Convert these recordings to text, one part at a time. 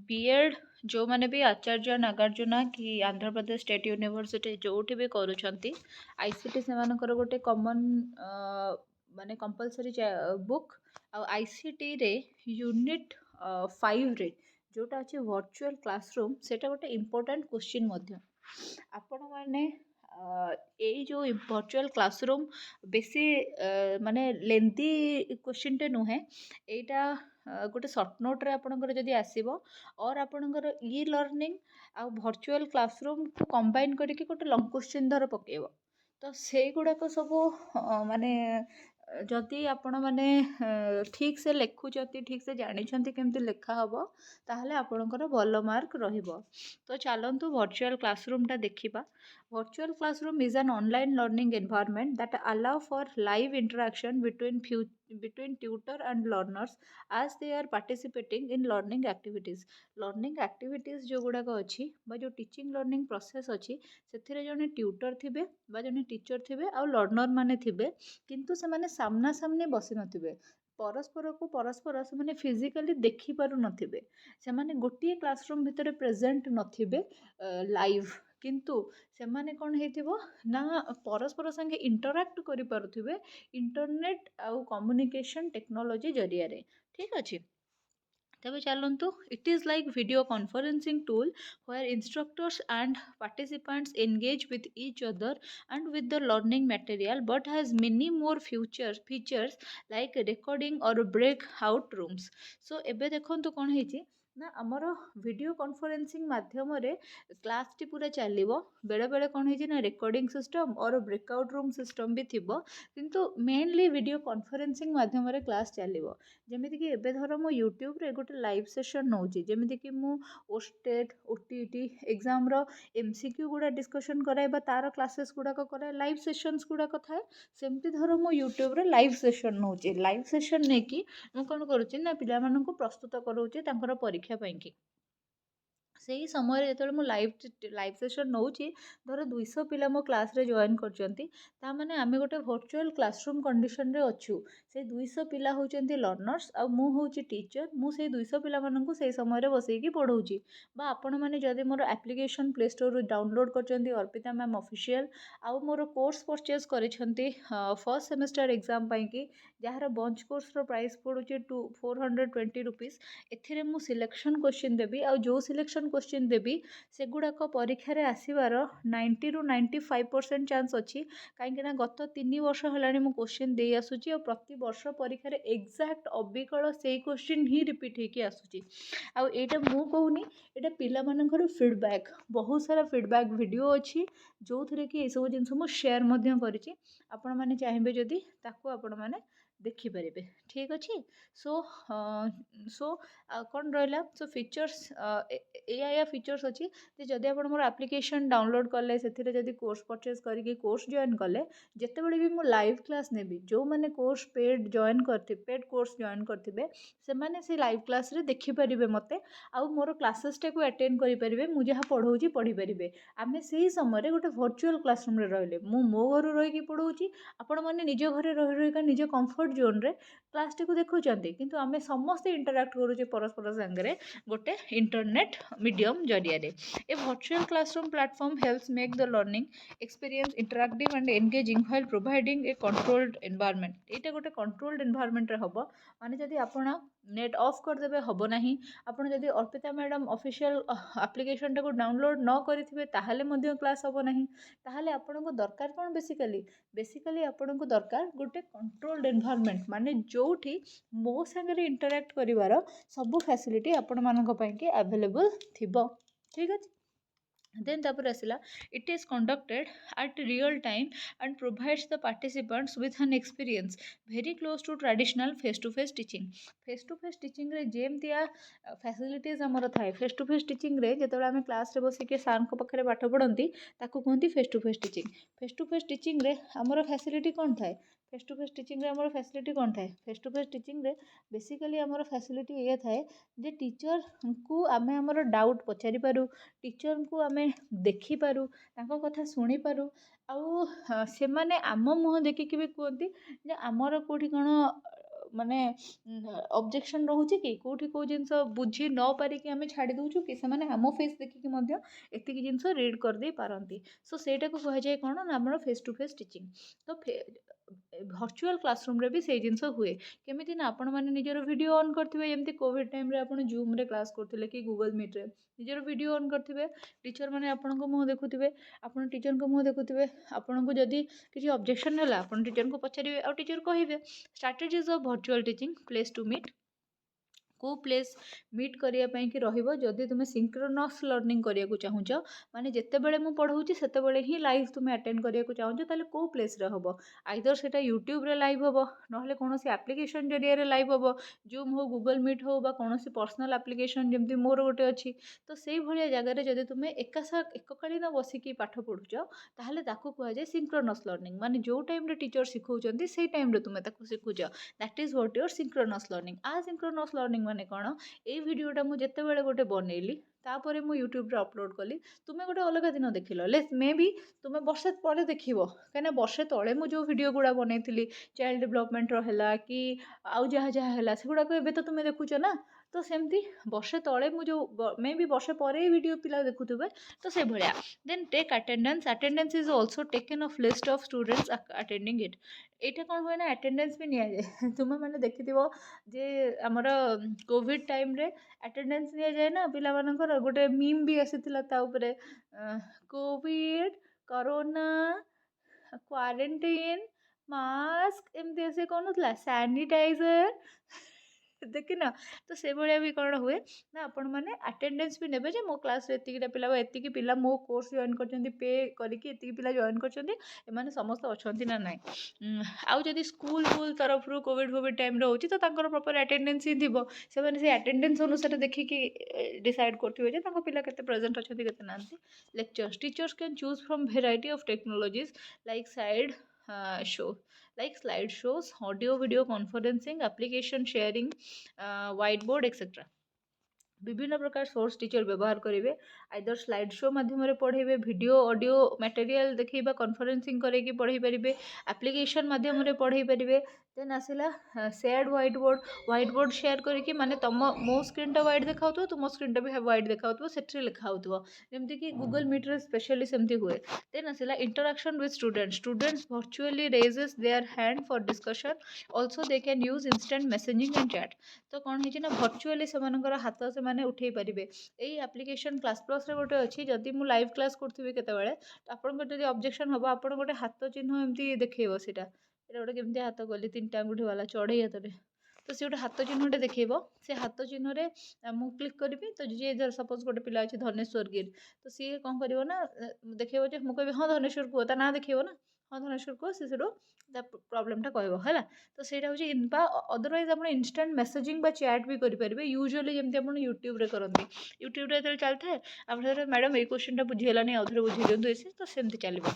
BEd जो मैंने भी आचार्य नागार्जुना कि आंध्र प्रदेश स्टेट यूनिवर्सिटी जोठी भी करूछंती आईसीटी सेमानकर गोटे कॉमन माने कंपलसरी बुक आईसीटी रे यूनिट 5 रे जोटा अछि वर्चुअल क्लासरूम सेटा गोटे इम्पोर्टेंट क्वेश्चन मध्य आपण माने एई जो वर्चुअल क्लासरूम बेसी माने लेंथी क्वेश्चन टे नुहे एटा गोटे सर्ट नोट रे आपणकर जदि आसीबो और आपणकर ई लर्निंग आ वर्चुअल क्लासरूम को कंबाइन करके गोटे लॉन्ग क्वेश्चन धर पकेइबो तो सेई गुडाक सब माने जदि आपण माने ठीक से लेखुचंती ठीक से जानिछंती केमती लेखा हबो ताहले आपणकर भल मार्क रहिबो। तो चलंतु वर्चुअल क्लासरूम टा देखिबा। Virtual classroom is an online learning environment that allow for live interaction between tutor and learners as they are participating in learning activities. Learning activities जो गुड़ाक अच्छी जो टीचिंग लर्निंग प्रोसेस अच्छी से जड़े ट्यूटर थे जड़े टीचर थे आ लर्नर मैंने थे किंतु से माने सामना सामने बसी नथिबे परस्पर को परस्पर से फिजिकली देखि पारु नथिबे से माने गोटे क्लासरूम भितर प्रेजेंट नथिबे लाइव किंतु सेमाने कौन हेतिबो ना परस्पर संगे इंटरैक्ट करि पारुथिबे इंटरनेट आउ कम्युनिकेशन टेक्नोलॉजी जरिया रे ठीक अछि। तबे चलंतु it is like video conferencing tool where instructors and participants engage with each other and with the learning material but has many more features like recording or breakout rooms so एबे देखंतु कोन हेची ना आमर वीडियो कॉन्फ्रेंसिंग माध्यम रे class T पूरा चलिबो बेले बेले कोन हेची ना रिकॉर्डिंग सिस्टम और ब्रेकआउट रूम सिस्टम भी थिबो किंतु मेनली वीडियो कॉन्फ्रेंसिंग माध्यम रे क्लास चलिबो जेमिति कि एबे धर मो यूट्यूब रे गोटे लाइव सेशन नउची जेमिति कि मु ओस्टेट ओटीटी एग्जाम रो एमसीक्यू गुडा डिस्कशन कराए बा तार क्लासेस गुडा कराए लाइव सेशंस गुडा थाए सेमती धर मो यूट्यूब रे लाइव सेशन नउची लाइव सेशन ने कि मु कोन करूची ना पिला माननकु प्रस्तुत करूची तांकर परीक्षा पई कि सेही समय जेतेबेले मु लाइव सेशन नउची धर 200 पिला मो क्लास रे जॉइन करचंती ता माने आमे गोटे वर्चुअल क्लासरूम कंडीशन रे अछु से 200 पिला होचंती लर्नर्स आ मु होची टीचर मु से 200 पिला माननकु से समय रे बसई की पढौची बा आपण माने जदि मोर एप्लीकेशन प्ले स्टोर रो डाउनलोड करचंती अर्पिता मैम ऑफिशियल आ मोर कोर्स परचेज करिसंती फर्स्ट सेमेस्टर एग्जाम पई की जहार बंच कोर्स रो प्राइस पड़ुची 420 रुपीस एथिरे मु सिलेक्शन क्वेश्चन देबी आ जो सिलेक्शन क्वेश्चन देबी सेगुड़ाक परीक्षा रे आसीबार 90 ରୁ 95% चांस अच्छी कहीं गत 3 वर्ष है मु क्वेश्चन दे आसुची और प्रति वर्ष परीक्षा रे एग्जैक्ट अबिकल से क्वेश्चन ही रिपीट होकी आसुची आ एटा मु कहूनी एटा पिला मानकर फीडबैक बहुत सारा फीडबैक वीडियो अच्छी जो थरे कि ए सब जिंस मु शेयर मध्य करिची आपण माने चाहिबे जदी ताको आपण माने देखि परिबे ठीक अछि सो सो कौन रहा सो फीचर्स या फीचर्स अच्छी जदि आप एप्लिकेशन डाउनलोड कले से कोर्स परचेज करके कोर्स जॉइन कले जितेबाला भी मुझे लाइव क्लास नेबी जो मैंने कोर्स पेड जॉइन करते पेड कोर्स जॉइन करते से लाइव क्लास रे देखिपारे मत आउ मोर क्लासेस टाक अटेंड करेंगे मुझे जहाँ पढ़ाऊँगी पढ़ीपारे आम से समय गोटे वर्चुअल क्लासरूम रे मो घर रही पढ़ाऊँगी आपण मैंने निज घर रही निज कंफर्ट जोन रे क्लास टी देखुं किंतु आम समस्ते इंटराक्ट करुचे परस्पर सांगे गोटे इंटरनेट मीडियम जरिया a virtual classroom platform helps make the learning experience interactive and engaging while providing a controlled environment एटा गोटे कंट्रोल्ड एनवायरनमेंट रे हबो माने जदि आपण नेट ऑफ कर देबे हबो नाही आपण जदि अर्पिता मैडम ऑफिशियल एप्लिकेशन टाको डाउनलोड न करिथिबे ताहाले मध्ये क्लास हबो नाही ताहाले आपनको दरकार कोन बेसिकली आपनको दरकार गोटे कंट्रोल्ड एनवायरनमेंट माने जोठी मो संगे इंटरैक्ट करिवार सब फैसिलिटी आपण मानक पई के अवेलेबल थिबो ठीक अछि then tapar asila it is conducted at real time and provides the participants with an experience very close to traditional face to face teaching रे जेम दिया facilities हमर थाए face to face teaching रे जेतेबेला हम class रे बसी के sir को पाखरे पाठ पढंती ताको कहंती face to face teaching रे हमर facility कोन थाए फेस टू फेस टीचिंग रे हमर फैसिलिटी कोन थाए फेस टू फेस टीचिंग रे बेसिकली हमर फैसिलिटी ये थाए जे टीचर को आमे हमर डाउट पचारि पारू टीचर को आमे देखि पारू तांको कथा सुनी पारू आउ से माने आम मुह देखिक भी कहती जे आमर कोठी कोन ମାନେ ଅବଜେକ୍ସନ୍ ରହୁଛି କି କେଉଁଠି କେଉଁ ଜିନିଷ ବୁଝି ନ ପାରିକି ଆମେ ଛାଡ଼ି ଦେଉଛୁ କି ସେମାନେ ଆମ ଫେସ୍ ଦେଖିକି ମଧ୍ୟ ଏତିକି ଜିନିଷ ରିଡ୍ କରିଦେଇ ପାରନ୍ତି। ସୋ ସେଇଟାକୁ କୁହାଯାଏ କ'ଣ ନା ଆମର ଫେସ୍ ଟୁ ଫେସ୍ ଟିଚିଂ। ତ ଭର୍ଚୁଆଲ୍ କ୍ଲାସରୁମ୍ରେ ବି ସେଇ ଜିନିଷ ହୁଏ। କେମିତି ନା ଆପଣମାନେ ନିଜର ଭିଡ଼ିଓ ଅନ୍ କରିଥିବେ, ଯେମିତି କୋଭିଡ୍ ଟାଇମ୍ରେ ଆପଣ ଜୁମ୍ରେ କ୍ଲାସ୍ କରୁଥିଲେ କି ଗୁଗଲ୍ ମିଟ୍ରେ ନିଜର ଭିଡ଼ିଓ ଅନ୍ କରିଥିବେ, ଟିଚର୍ ମାନେ ଆପଣଙ୍କ ମୁହଁ ଦେଖୁଥିବେ, ଆପଣ ଟିଚରଙ୍କ ମୁହଁ ଦେଖୁଥିବେ। ଆପଣଙ୍କୁ ଯଦି କିଛି ଅବଜେକ୍ସନ୍ ହେଲା ଆପଣ ଟିଚରଙ୍କୁ ପଚାରିବେ ଆଉ ଟିଚର କହିବେ। Strategies of virtual teaching, place to meet. କେଉଁ ପ୍ଲେସ୍ ମିଟ୍ କରିବା ପାଇଁ କି ରହିବ ଯଦି ତୁମେ ସିଙ୍କ୍ରୋନସ୍ ଲର୍ଣ୍ଣିଂ କରିବାକୁ ଚାହୁଁଛ, ମାନେ ଯେତେବେଳେ ମୁଁ ପଢ଼ଉଛି ସେତେବେଳେ ହିଁ ଲାଇଭ୍ ତୁମେ ଆଟେଣ୍ଡ କରିବାକୁ ଚାହୁଁଛ, ତାହେଲେ କେଉଁ ପ୍ଲେସ୍ରେ ହେବ। ଆଇଦର୍ ସେଇଟା ୟୁଟ୍ୟୁବ୍ରେ ଲାଇଭ୍ ହେବ, ନହେଲେ କୌଣସି ଆପ୍ଲିକେସନ୍ ଜରିଆରେ ଲାଇଭ୍ ହେବ, ଜୁମ୍ ହଉ, ଗୁଗଲ୍ ମିଟ୍ ହଉ, ବା କୌଣସି ପର୍ସନାଲ୍ ଆପ୍ଲିକେସନ୍ ଯେମିତି ମୋର ଗୋଟେ ଅଛି। ତ ସେଇଭଳିଆ ଜାଗାରେ ଯଦି ତୁମେ ଏକକାଳୀନ ବସିକି ପାଠ ପଢ଼ୁଛ, ତାହେଲେ ତାକୁ କୁହାଯାଏ ସିଙ୍କ୍ରୋନସ୍ ଲର୍ଣ୍ଣିଂ। ମାନେ ଯେଉଁ ଟାଇମ୍ରେ ଟିଚର୍ ଶିଖଉଛନ୍ତି ସେଇ ଟାଇମ୍ରେ ତୁମେ ତାକୁ ଶିଖୁଛ, that is what your synchronous learning. Synchronous learning ମାନେ କ'ଣ, ଏଇ ଭିଡ଼ିଓଟା ମୁଁ ଯେତେବେଳେ ଗୋଟେ ବନେଇଲି ତାପରେ ମୁଁ ୟୁଟ୍ୟୁବ୍ରେ ଅପଲୋଡ଼ କଲି, ତୁମେ ଗୋଟେ ଅଲଗା ଦିନ ଦେଖିଲ, ମେ ବି ତୁମେ ବର୍ଷେ ପରେ ଦେଖିବ, କାହିଁକିନା ବର୍ଷେ ତଳେ ମୁଁ ଯେଉଁ ଭିଡ଼ିଓ ଗୁଡ଼ା ବନେଇଥିଲି ଚାଇଲ୍ଡ ଡେଭଲପମେଣ୍ଟର ହେଲା କି ଆଉ ଯାହା ଯାହା ହେଲା ସେଗୁଡ଼ାକ ଏବେ ତ ତୁମେ ଦେଖୁଛ ନା। ତ ସେମିତି ବର୍ଷେ ତଳେ ମୁଁ ଯେଉଁ ମେ ବି ବର୍ଷେ ପରେ ଏଇ ଭିଡ଼ିଓ ପିଲା ଦେଖୁଥିବେ, ତ ସେଇଭଳିଆ। Then take attendance. Attendance is also taken of list of students attending it. ଏଇଟା କ'ଣ ହୁଏ ନା, ଆଟେଣ୍ଡାନ୍ସ ବି ନିଆଯାଏ। ତୁମେମାନେ ଦେଖିଥିବ ଯେ ଆମର କୋଭିଡ୍ ଟାଇମ୍ରେ ଆଟେଣ୍ଡାନ୍ସ ନିଆଯାଏ ନା ପିଲାମାନଙ୍କର, ଗୋଟେ ମିମ୍ ବି ଆସିଥିଲା ତା ଉପରେ, କୋଭିଡ୍, କରୋନା, କ୍ୱାରେଣ୍ଟାଇନ୍, ମାସ୍କ, ଏମିତି ଆସି କ'ଣ ନଥିଲା, ସାନିଟାଇଜର ଦେଖିନ। ତ ସେଇଭଳିଆ ବି କ'ଣ ହୁଏ ନା, ଆପଣମାନେ ଆଟେଣ୍ଡାନ୍ସ ବି ନେବେ ଯେ ମୋ କ୍ଲାସ୍ରେ ଏତିକିଟା ପିଲା ବା ଏତିକି ପିଲା ମୋ କୋର୍ସ ଜଏନ୍ କରିଛନ୍ତି, ପେ କରିକି ଏତିକି ପିଲା ଜଏନ୍ କରିଛନ୍ତି, ଏମାନେ ସମସ୍ତେ ଅଛନ୍ତି ନା ନାହିଁ। ଆଉ ଯଦି ସ୍କୁଲ୍ ତରଫରୁ କୋଭିଡ୍ ଟାଇମ୍ରେ ହେଉଛି ତ ତାଙ୍କର ପ୍ରପର୍ ଆଟେଣ୍ଡାନ୍ସ ହିଁ ଥିବ। ସେମାନେ ସେଇ ଆଟେଣ୍ଡାନ୍ସ ଅନୁସାରେ ଦେଖିକି ଡିସାଇଡ଼୍ କରୁଥିବେ ଯେ ତାଙ୍କ ପିଲା କେତେ ପ୍ରେଜେଣ୍ଟ ଅଛନ୍ତି କେତେ ନାହାନ୍ତି। Lectures. Teachers can choose from variety of technologies like slide shows, audio video conferencing, application sharing, whiteboard etc. ବିଭିନ୍ନ ପ୍ରକାର ସୋର୍ସ ଟିଚର ବ୍ୟବହାର କରିବେ। ଆଇଦର ସ୍ଲାଇଡ୍ ଶୋ ମାଧ୍ୟମରେ ପଢ଼େଇବେ, ଭିଡ଼ିଓ ଅଡ଼ିଓ ମ୍ୟାଟେରିଆଲ ଦେଖେଇବା, କନଫରେନ୍ସିଂ କରେଇକି ପଢ଼େଇ ପାରିବେ, ଆପ୍ଲିକେସନ୍ ମାଧ୍ୟମରେ ପଢ଼େଇ ପାରିବେ। ଦେନ୍ ଆସିଲା ସେୟାର୍ଡ ହ୍ୱାଇଟ୍ ବୋର୍ଡ଼ ସେୟାର କରିକି, ମାନେ ମୋ ସ୍କ୍ରିନ୍ଟା ହ୍ୱାଇଟ୍ ଦେଖାଉଥିବ, ତୁମ ସ୍କ୍ରିନ୍ଟା ବି ହ୍ୱାଇଟ୍ ଦେଖାଉଥିବ, ସେଥିରେ ଲେଖା ହେଉଥିବ, ଯେମିତିକି ଗୁଗଲ୍ ମିଟ୍ରେ ସ୍ପେଶାଲି ସେମିତି ହୁଏ। ଦେନ୍ ଆସିଲା interaction with students virtually raises their hand for discussion, also they can use instant messaging and chat. ତ କ'ଣ ହେଇଛି ନା, ଭର୍ଚୁଆଲି ସେମାନଙ୍କର ହାତ ସେମାନେ ଉଠେଇ ପାରିବେ। ଏଇ ଆପ୍ଲିକେସନ୍ କ୍ଲାସ୍ ପ୍ଲସ୍ରେ ଗୋଟେ ଅଛି, ଯଦି ମୁଁ ଲାଇଭ୍ କ୍ଲାସ୍ କରୁଥିବି କେତେବେଳେ, ତ ଆପଣଙ୍କର ଯଦି ଅବଜେକ୍ସନ୍ ହେବ, ଆପଣ ଗୋଟେ ହାତ ଚିହ୍ନ ଏମିତି ଦେଖେଇବ, ଏଇଟା ଗୋଟେ କେମିତି ହାତ କଲି 3ଟା ଆଙ୍ଗୁଠି ବାଲା ଚଢ଼େଇ ହାତରେ, ତ ସେ ଗୋଟେ ହାତ ଚିହ୍ନଟେ ଦେଖେଇବ। ସେ ହାତ ଚିହ୍ନରେ ମୁଁ କ୍ଲିକ୍ କରିବି, ତ ଯିଏ ସପୋଜ୍ ଗୋଟେ ପିଲା ଅଛି ଧନେଶ୍ୱର ଗିଲ୍, ତ ସିଏ କ'ଣ କରିବ ନା ଦେଖେଇବ ଯେ, ମୁଁ କହିବି ହଁ ଧନେଶ୍ୱର କୁହ, ତା ନାଁ ଦେଖେଇବ ନା, ହଁ ଧନେଶ୍ୱର କୁହ, ସେ ସେଠୁ ତା ପ୍ରୋବ୍ଲେମଟା କହିବ ହେଲା। ତ ସେଇଟା ହେଉଛି ବା ଅଦରୱାଇଜ୍ ଆପଣ ଇନଷ୍ଟାଣ୍ଟ ମେସେଜିଂ ବା ଚାଟ୍ ବି କରିପାରିବେ, ୟୁଜୁଆଲି ଯେମିତି ଆପଣ ୟୁଟ୍ୟୁବ୍ରେ କରନ୍ତି। ୟୁଟ୍ୟୁବ୍ରେ ଯେତେବେଳେ ଚାଲିଥାଏ ଆପଣ ମ୍ୟାଡ଼ାମ୍ ଏଇ କ୍ୱେଶ୍ଚନଟା ବୁଝିହେଲାନି, ଆଉ ଥରେ ବୁଝେଇ ଦିଅନ୍ତୁ ଏସି, ତ ସେମିତି ଚାଲିବ।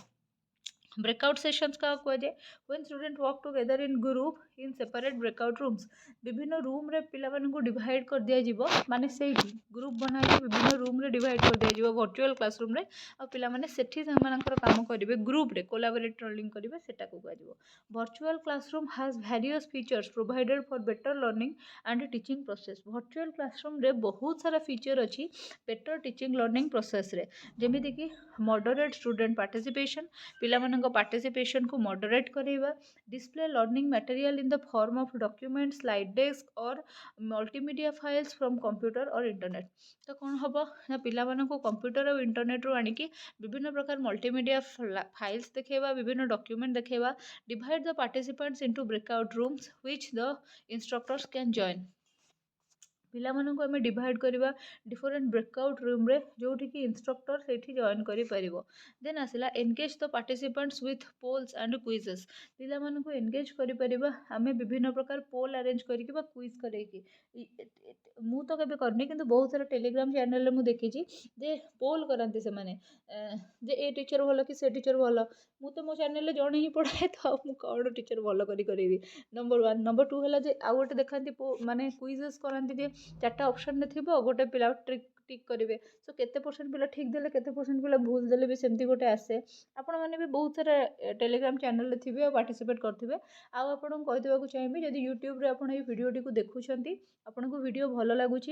ବ୍ରେକଆଉଟ୍ ସେସନ୍ସ କାହାକୁ କୁହାଯାଏ, when student work together in group in separate breakout rooms। ବିଭିନ୍ନ ରୁମ୍ରେ ପିଲାମାନଙ୍କୁ ଡିଭାଇଡ଼ କରିଦିଆଯିବ, ମାନେ ସେଇଠି ଗ୍ରୁପ୍ ବନାଇକି ବିଭିନ୍ନ ରୁମ୍ରେ ଡିଭାଇଡ଼ କରିଦିଆଯିବ ଭର୍ଚୁଆଲ୍ କ୍ଲାସରୁମ୍ରେ, ଆଉ ପିଲାମାନେ ସେଠି ସେମାନଙ୍କର କାମ କରିବେ, ଗ୍ରୁପ୍ରେ କୋଲାବୋରେଟ୍ ଲର୍ଣ୍ଣିଂ କରିବେ, ସେଟାକୁ କୁହାଯିବ। Virtual classroom has various features provided for better learning and teaching process. Virtual କ୍ଲାସରୁମ୍ରେ ବହୁତ ସାରା ଫିଚର୍ ଅଛି ବେଟର୍ ଟିଚିଂ ଲର୍ଣ୍ଣିଂ ପ୍ରୋସେସ୍ରେ, ଯେମିତିକି ମଡରେଟ୍ ଷ୍ଟୁଡେଣ୍ଟ ପାର୍ଟିସିପେସନ୍, ପିଲାମାନଙ୍କ ପାର୍ଟିସିପେସନ୍କୁ ମଡରେଟ୍ କରାଇବା, display learning material in the form of document, slide desk or multimedia files from computer or internet. ତ କ'ଣ ହେବ ନା, ପିଲାମାନଙ୍କୁ କମ୍ପ୍ୟୁଟର ଆଉ ଇଣ୍ଟରନେଟ୍ରୁ ଆଣିକି ବିଭିନ୍ନ ପ୍ରକାର ମଲ୍ଟିମିଡ଼ିଆ ଫାଇଲ୍ସ ଦେଖେଇବା, ବିଭିନ୍ନ ଡକ୍ୟୁମେଣ୍ଟ ଦେଖେଇବା। Divide the participants into breakout rooms which the instructors can join. ପିଲାମାନଙ୍କୁ ଆମେ ଡିଭାଇଡ଼ କରିବା ଡିଫରେଣ୍ଟ ବ୍ରେକଆଉଟ୍ ରୁମ୍ରେ, ଯେଉଁଠିକି ଇନଷ୍ଟ୍ରକ୍ଟର ସେଇଠି ଜଏନ୍ କରିପାରିବ। ଦେନ୍ ଆସିଲା engage the participants with polls and quizzes. ପିଲାମାନଙ୍କୁ ଏନଗେଜ୍ କରିପାରିବା ଆମେ ବିଭିନ୍ନ ପ୍ରକାର ପୋଲ୍ ଆରେଞ୍ଜ କରିକି ବା କୁଇଜ୍ କରେଇକି। ମୁଁ ତ କେବେ କରିନି, କିନ୍ତୁ ବହୁତ ସାରା ଟେଲିଗ୍ରାମ ଚ୍ୟାନେଲରେ ମୁଁ ଦେଖିଛି ଯେ ପୋଲ୍ କରନ୍ତି ସେମାନେ, ଯେ ଏ ଟିଚର୍ ଭଲ କି ସେ ଟିଚର୍ ଭଲ। ମୁଁ ତ ମୋ ଚ୍ୟାନେଲରେ ଜଣେ ହିଁ ପଢ଼ାଏ, ତ ମୁଁ କ'ଣ ଟିଚର୍ ଭଲ କରିବି। ନମ୍ବର 1। ନମ୍ବର 2 ହେଲା ଯେ ଆଉ ଗୋଟେ ଦେଖାନ୍ତି ମାନେ କୁଇଜେସ୍ କରାନ୍ତି ଯେ चार्टा ऑप्शन थी गोटे पिला ट्रिक टिक करेंगे सो केते परसेंट पिला ठीक देले केते परसेंट पिला भूल देले भी सेमती गोटे आसे आपण मैंने भी बहुत सारा टेलीग्राम चैनल थे पार्टिसिपेट करेंगे आपको कहीदेक चाहिए जब यूट्यूब आप भिडियोटी को देखुं आपन को वीडियो भल लगुच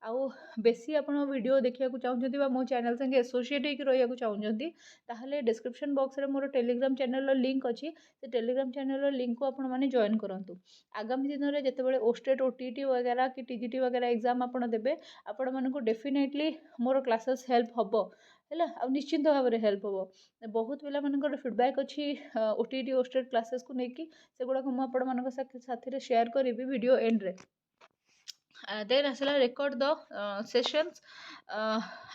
आउ बेसी आप वीडियो देखा चाहते मो चैनल संगे एसोसिएट होकर रहा चाहते ताहले डिस्क्रिप्शन बॉक्स रे मोर टेलीग्राम चैनल लिंक अच्छी से टेलीग्राम चैनल लिंक को आपण मैंने जॉइन करूँ आगामी दिन में जितेबाला ओस्टेट ओटीटी वगैरह कि टीजीटी वगैरह एग्जाम आपड़ देवे आपण मानक डेफिनेटली मोर क्लासेस हेल्प हम है आ निश्चिंत भाव में हेल्प हम बहुत पिला मानकर फीडबैक अच्छी ओटीटी ओस्टेट क्लासेस को लेकिन से गुड़ाक मुझे साथी शेयर करी वीडियो एंड रे देन आसला record the sessions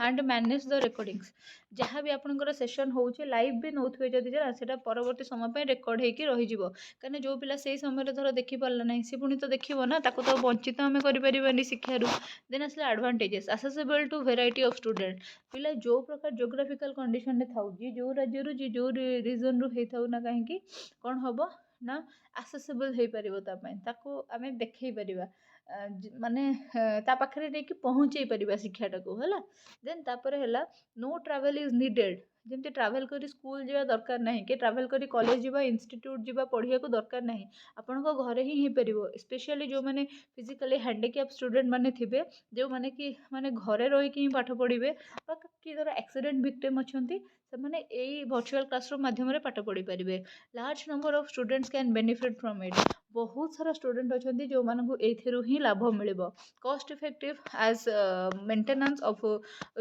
and manage the recordings जहाँ भी आपंकर सेशन होचे लाइव भी नौथे जदि से परवर्ती समय रेकर्ड होकर रही कहीं जो पिला से समय धर देखी पारा ना सी पुणी तो देखो ना ताको तो वंचित आम कर शिक्षार देन आसला advantages accessible to variety of student पिला जो प्रकार जोग्राफिकल कंडीशन था जो राज्य जी जो रिजन रू होता ना कहीं कौन हम ना आसेसेबल हो पार आम देखई पार माने ता पाखरे नहीं पहुँचे पार शिक्षाटा को है देन तापर है नो ट्रैवल इज नीडेड जमी ट्रैवल कर स्कूल जावा दरकार नहीं कि ट्रैवल कर कॉलेज जावा इंस्टीट्यूट जावा पढ़िया को दरकार नहीं आपण घरे ही हो पार स्पेशली जो मैंने फिजिकली हैंडिकैप स्टूडेंट माने थिबे जो माने कि माने घरे रही ही पाठ पढ़े कि धर एक्सीडेंट विक्टिम अच्छा से मैंने यही वर्चुअल क्लासरूम माध्यम पाठ पढ़ी पारे large number of students can benefit from it बहुत सारा स्टूडेंट अच्छा जो मानू एथिरू ही लाभ मिल cost effective as maintenance of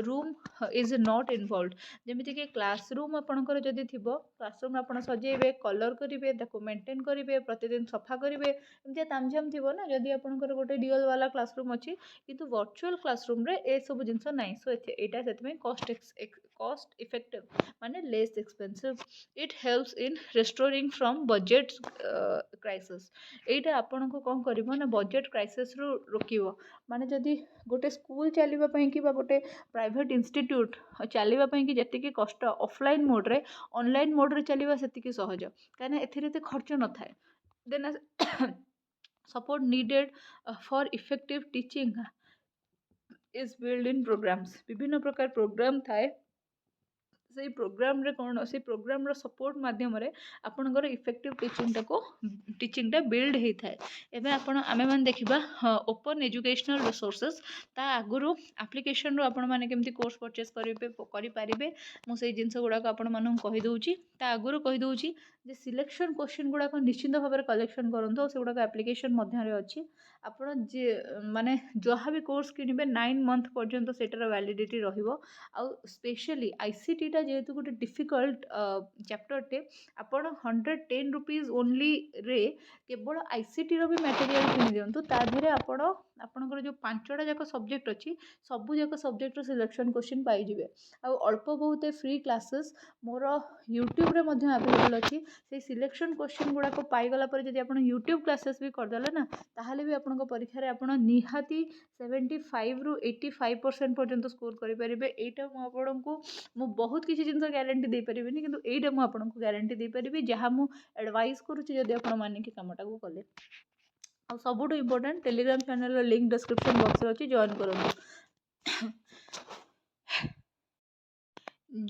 room is not involved जमीती कि क्लासरूम आपंकर जदि थी क्लासरूम आप सजेबे कलर करेंगे मेंटेन करेंगे प्रतिदिन सफा करेंगे एमती तामझाम थी ना जदि आपंकर गोटे डीएल वाला क्लासरूम अच्छी किंतु वर्चुअल क्लासरूम रे ए सब जिनस ना सो यहाँ से कॉस्ट इफेक्टिव माने less expensive it helps in restoring from budget crisis एटा आपन को कौन कर बजेट क्राइसिस रु रोकिबो माने जदि गोटे स्कूल चलवाई कि गोटे प्राइवेट इंस्टीट्यूट चलवाई कि जी कष्ट ऑफलाइन मोड रे ऑनलाइन मोड रे चलवा से सहज कहीं एते खर्च न थाए then support needed for effective teaching is build in programmes विभिन्न प्रकार प्रोग्राम थाए से प्रोग्राम रे कौन से प्रोग्राम रो सपोर्ट माध्यम रे आपनकर इफेक्टिव टीचिंगटा बिल्ड होता है एवं आपण आमे मान देखिबा ओपन एजुकेशनल रिसोर्सेस ता आगुरु एप्लिकेशन रो आपण माने केमती कोर्स परचेस करि पारिबे मु सेई जिंस गुडा को आपण मानु कहि दउची ता आगुरु कहि दउची जे सिलेक्शन क्वेश्चन गुडा को निश्चित भाव में कलेक्शन करंतो से गुडा एप्लिकेशन मध्य रे अछि आपण जे माने जहाँ भी कोर्स किनिबे 9 मंथ पर्यंत सेटर वैलिडिटी रहिबो आ स्पेशली आईसीटी टा जेहेतु गोटे डिफिकल्ट चैप्टर टे आपण 110 रुपीज ओनली रे केवल आईसीटी रो भी मटेरियल किनि दियंतु ता धीरे आपण आपणकर जो 5टा जाक सब्जेक्ट अच्छी सबू जाक सब्जेक्ट सिलेक्शन क्वेश्चन पाई जिवे आ अल्प बहुत फ्री क्लासेस मोर यूट्यूब रे मध्य अवेलेबल अच्छी से सिलेक्शन क्वेश्चन गुड़ा को पाईगला पर जब आप यूट्यूब क्लासेस भी करदेले ना ताहले भी आपण परीक्षा रे आपण निहाती 75 रु 85% पर्यंत स्कोर करेंगे एटा मु बहुत किसी जिन ग्यारंटी दे पारिनी किंतु एटा मु आपको ग्यारंटी दे पारिबी जहाँ मु एडवाइस करुच्ची जदि आपण मानिकी कामटा को कले आ सबुठ important telegram channel link description box रे अच्छी जॉइन करूँ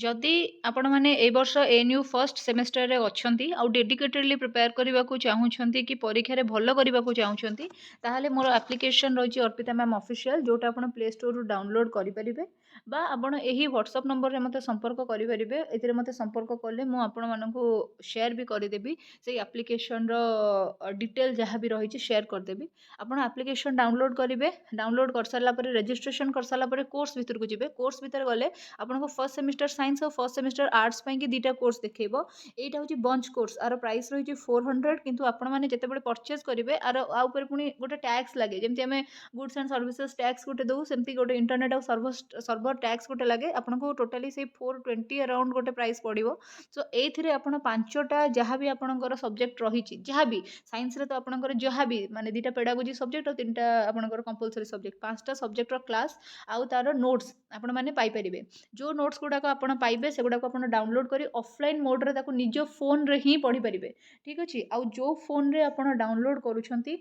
जदि आपण मैंने ए वर्ष एएनयू फर्स्ट सेमेस्टर रे अछंती आ डेडिकेटेडली प्रिपेयर करबा को चाहूछंती कि परीक्षा रे भलो करबा को चाहूछंती ताहाले मोर एप्लिकेशन रही अर्पिता मैम ऑफिशियल जोटा आपण प्ले स्टोर रु डाउनलोड करि परिबे बा आपण एही व्हाट्सएप नंबर रे मते संपर्क करि परिबे एथिरे मते संपर्क करले मु आपण मानकु शेयर भी करि देबी से एप्लिकेशन रो डिटेल जहाँ भी रही शेयर कर देबी आपण एप्लिकेशन डाउनलोड करिवे डाउनलोड कर सारला पर रजिस्ट्रेशन कर सारला पर कोर्स भीतर को जिवे कोर्स भीतर गले आपण को फर्स्ट सेमिस्टर साइंस और फर्स्ट सेमिस्टर आर्ट्स पाई कि दुटा कोर्स देखैबो एटा होची बंच कोर्स आरो प्राइस रही 400 किंतु आपण माने जते बडे परचेज करिवे आरो आ ऊपर पुनी गोटे टैक्स लागे जेमति हमें गुड्स एंड सर्विसेज टैक्स गोटे दउ सेमति गोटे इंटरनेट और सर्वर टैक्स गोटे लगे आपण को टोटली से 420 अराउंड गोटे प्राइस पड़िबो सो एथिरे आपण पांचटा जहाँ भी आपणकर सब्जेक्ट रही जहाँ भी साइंस रे तो आपणकर जहाँ भी माने दुटा पेडागोजी सब्जेक्ट और तीनटा आपणकर कंपलसरी सब्जेक्ट 5टा सब्जेक्ट रो क्लास आउ तार नोट्स आपण माने पाई परिबे जो नोट्स गुडा को ଆପଣ ପାଇବେ ସେଗୁଡ଼ାକୁ ଆପଣ ଡାଉନଲୋଡ଼ କରି ଅଫଲାଇନ୍ ମୋଡ଼ରେ ତାକୁ ନିଜ ଫୋନ୍ରେ ହିଁ ପଢ଼ିପାରିବେ। ଠିକ୍ ଅଛି। ଆଉ ଯେଉଁ ଫୋନ୍ରେ ଆପଣ ଡାଉନଲୋଡ଼ କରୁଛନ୍ତି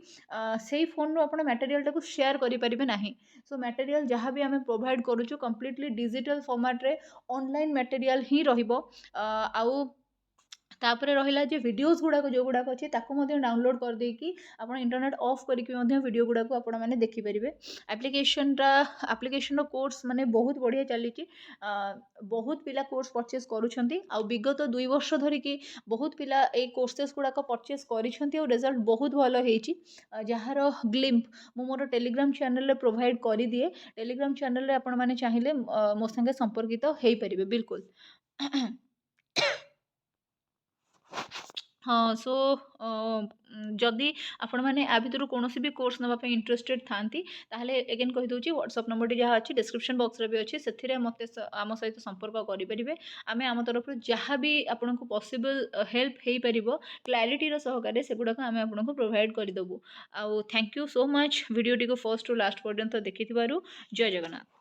ସେଇ ଫୋନ୍ରୁ ଆପଣ ମ୍ୟାଟେରିଆଲଟାକୁ ସେୟାର କରିପାରିବେ ନାହିଁ। ସୋ ମ୍ୟାଟେରିଆଲ ଯାହା ବି ଆମେ ପ୍ରୋଭାଇଡ଼ କରୁଛୁ କମ୍ପ୍ଲିଟଲି ଡିଜିଟାଲ ଫର୍ମାଟ୍ରେ ଅନଲାଇନ୍ ମ୍ୟାଟେରିଆଲ ହିଁ ରହିବ। ଆଉ ତାପରେ ରହିଲା ଯେ ଭିଡ଼ିଓଜ୍ ଗୁଡ଼ାକ ଯେଉଁଗୁଡ଼ାକ ଅଛି ତାକୁ ମଧ୍ୟ ଡାଉନଲୋଡ଼ କରିଦେଇକି ଆପଣ ଇଣ୍ଟରନେଟ୍ ଅଫ୍ କରିକି ମଧ୍ୟ ଭିଡ଼ିଓ ଗୁଡ଼ାକୁ ଆପଣମାନେ ଦେଖିପାରିବେ। ଆପ୍ଲିକେସନର କୋର୍ସ ମାନେ ବହୁତ ବଢ଼ିଆ ଚାଲିଛି। ବହୁତ ପିଲା କୋର୍ସ ପରଚେସ୍ କରୁଛନ୍ତି ଆଉ ବିଗତ 2 ବର୍ଷ ଧରିକି ବହୁତ ପିଲା ଏଇ କୋର୍ସେସ୍ ଗୁଡ଼ାକ ପରଚେସ୍ କରିଛନ୍ତି ଆଉ ରେଜଲ୍ଟ ବହୁତ ଭଲ ହେଇଛି। ଯାହାର ଗ୍ଲିମ୍ପ ମୁଁ ମୋର ଟେଲିଗ୍ରାମ ଚ୍ୟାନେଲରେ ପ୍ରୋଭାଇଡ଼ କରିଦିଏ। ଟେଲିଗ୍ରାମ ଚ୍ୟାନେଲରେ ଆପଣମାନେ ଚାହିଁଲେ ମୋ ସାଙ୍ଗେ ସମ୍ପର୍କିତ ହେଇପାରିବେ ବିଲକୁଲ। ହଁ ସୋ ଯଦି ଆପଣମାନେ ଆ ଭିତରୁ କୌଣସି ବି କୋର୍ସ ନେବା ପାଇଁ ଇଣ୍ଟରେଷ୍ଟେଡ୍ ଥାନ୍ତି ତାହେଲେ ଏଗେନ୍ କହିଦେଉଛି ହ୍ୱାଟ୍ସଆପ୍ ନମ୍ବରଟି ଯାହା ଅଛି ଡିସ୍କ୍ରିପ୍ସନ୍ ବକ୍ସରେ ବି ଅଛି ସେଥିରେ ମୋତେ ଆମ ସହିତ ସମ୍ପର୍କ କରିପାରିବେ। ଆମେ ଆମ ତରଫରୁ ଯାହା ବି ଆପଣଙ୍କୁ ପସିବଲ୍ ହେଲ୍ପ ହେଇପାରିବ କ୍ଲାରିଟିର ସହକାରେ ସେଗୁଡ଼ାକ ଆମେ ଆପଣଙ୍କୁ ପ୍ରୋଭାଇଡ଼ କରିଦେବୁ। ଆଉ ଥ୍ୟାଙ୍କ ୟୁ ସୋ ମଚ୍ ଭିଡ଼ିଓଟିକୁ ଫର୍ଷ୍ଟରୁ ଲାଷ୍ଟ ପର୍ଯ୍ୟନ୍ତ ଦେଖିଥିବାରୁ। ଜୟ ଜଗନ୍ନାଥ।